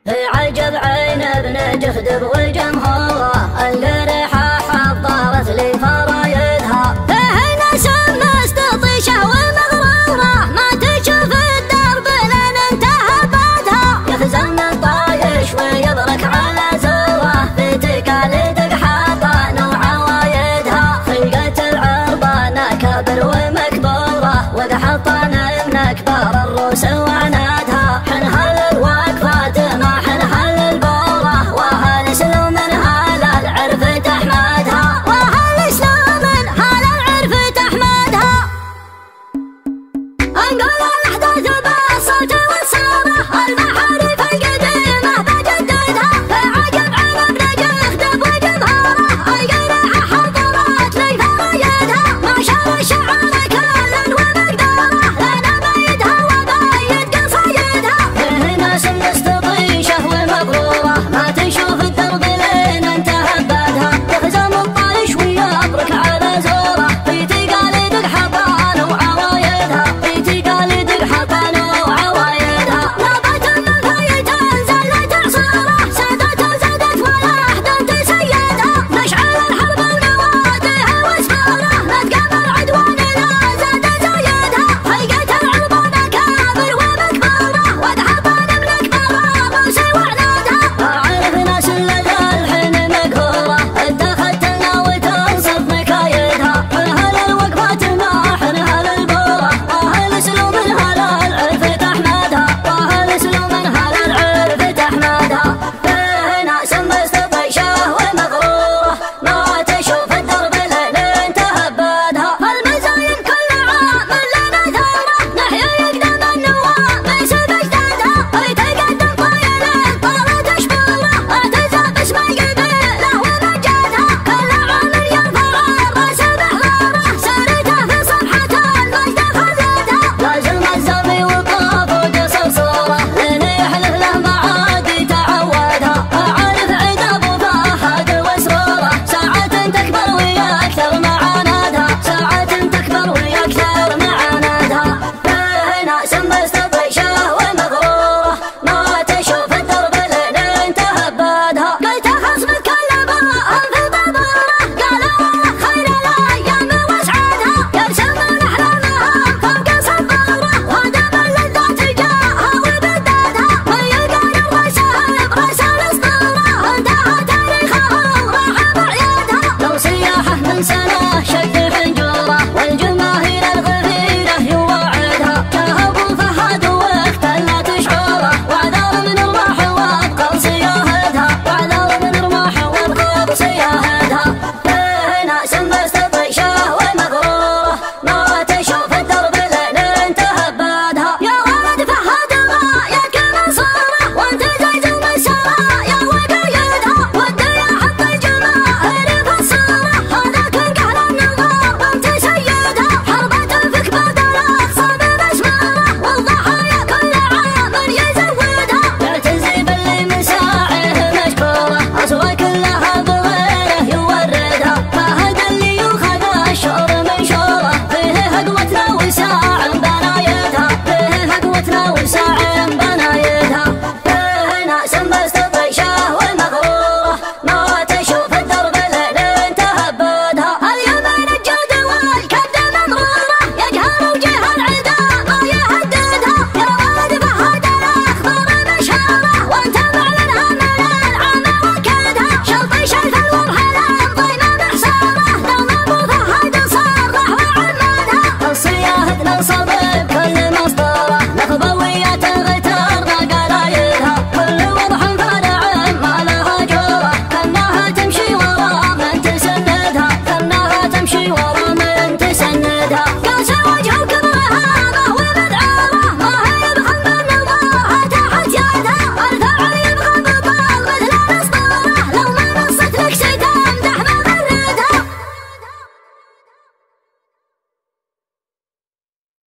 عجب عين ابن جهدب والجمهورة القريحة حضرت لي فرايدها. هنا سم استطيشه ومغرورة ما تشوف الدرب لين انتهى بعدها. يخزن الطايش ويبرك على زوره في تقاليد حاطان وعوايدها. خلقة العربان كبر ومكبورة وذا حطان من اكبر الروس وعنادها. حنها للوقفات ما حنها للبورة واهل سلوم هال العرف تحمدها. واهل سلوم هال العرف تحمدها. انقل الاحداث بالصوت والصورة المحارف القديمة بجددها. عجب عن ابن جهدب وجمهوره القريحة حضرت لي فرايدها. ما شاء الشعر كل ومقداره لنا بيدها وبيد قصايدها. هنا سم استطيشه ومغروره ما تشوف الدرب لين انتهى بعدها. يخزم الطايش ويبرك على زوره في تقاليد حطان وعوايدها. في تقاليد حطان وعوايدها. نبت الفايت زلت عصاره سادت وزادت والاحداث تسيدها. مشعل الحرب ونواديها واسفاره نتقام العدوان لا زاد زايدها. خلقة العربان كابر ومكبوره وذهبان من اكبر الروس وعنادها. اعرف ناس لدى الحين مقهوره اتخذت لنا وتنصف مكايدها. حنها للوقفات ما حنها للبوره واهل سلوم هال العرف تحمدها. واهل سلوم هال العرف تحمدها. هنا سم استطيشه ومغروره ما تشوف الدرب لين انتهى بعدها. المزايم كل عام لنا ثوره نحيا يقدم النوام باسم اجدادها. يتقدم طايل طارت اشبوره اعتزى باسم القبيله ومجادها. كل عام يرفع الراس بحضاره سارته في صفحه المجد خذتها. لازم الزمي وطاف وقصر صوره لين يحلف له معادي تعودها. عارف عيد ابو فهد وسروره ساعة تكبر ويكثر مع عنادها. ساعة تكبر ويكثر مع عنادها. هنا سم استطيشه ومغروره ما تشوف الدرب لين انتهى بعدها. قلت خصم كل براء في طابوره قالوا والله خير الايام واسعادها. يرسمون احلامهم فوق صبوره ودم اللذات جاها وبدادها. ويلقى الرسائل برسال اسطوره انتهى تاريخهم راح بعيادها. لو سياحه من سنه شد حنجوره والجماهير الغفيره يوعدها. جاه ابو فهد واختلت شعوره واعذر من رماح وابقى صياهدها. واعذر من رماح وابقى صياهدها. هنا سم استطيشه ومغروره ما تشوف الدرب لين انتهى بعدها. يا ولد فهد رايك منصوره وانت زي السرايا وقايدها. والدنيا حط الجماهير في الصوره هذاك قهر النظار وانت سيدها. حربة فيك بعد الاقصى بمسماره والضحايا كل عام يزودها. يعتزي باللي من ساعه مشكوره اصوات كلها بغيره يوردها. فهد اللي يوخذ الشعر منشوره فيه هقوتنا وساع بنايدها. فيه هقوتنا وساع بنايدها. هنا سم استطيشه ومغروره ما تشوف الدرب لين انتهى بعدها. اليمين الجود والكبد ممروره يجهر وجه العدا ما يهددها. يا ولد فهد الاخبار مشهوره وانت معلنها من العام وكدها. شلطش الفلو بهلال ضيمه محصوره دوم ابو فهد صرح وعمدها. الصياهد نصب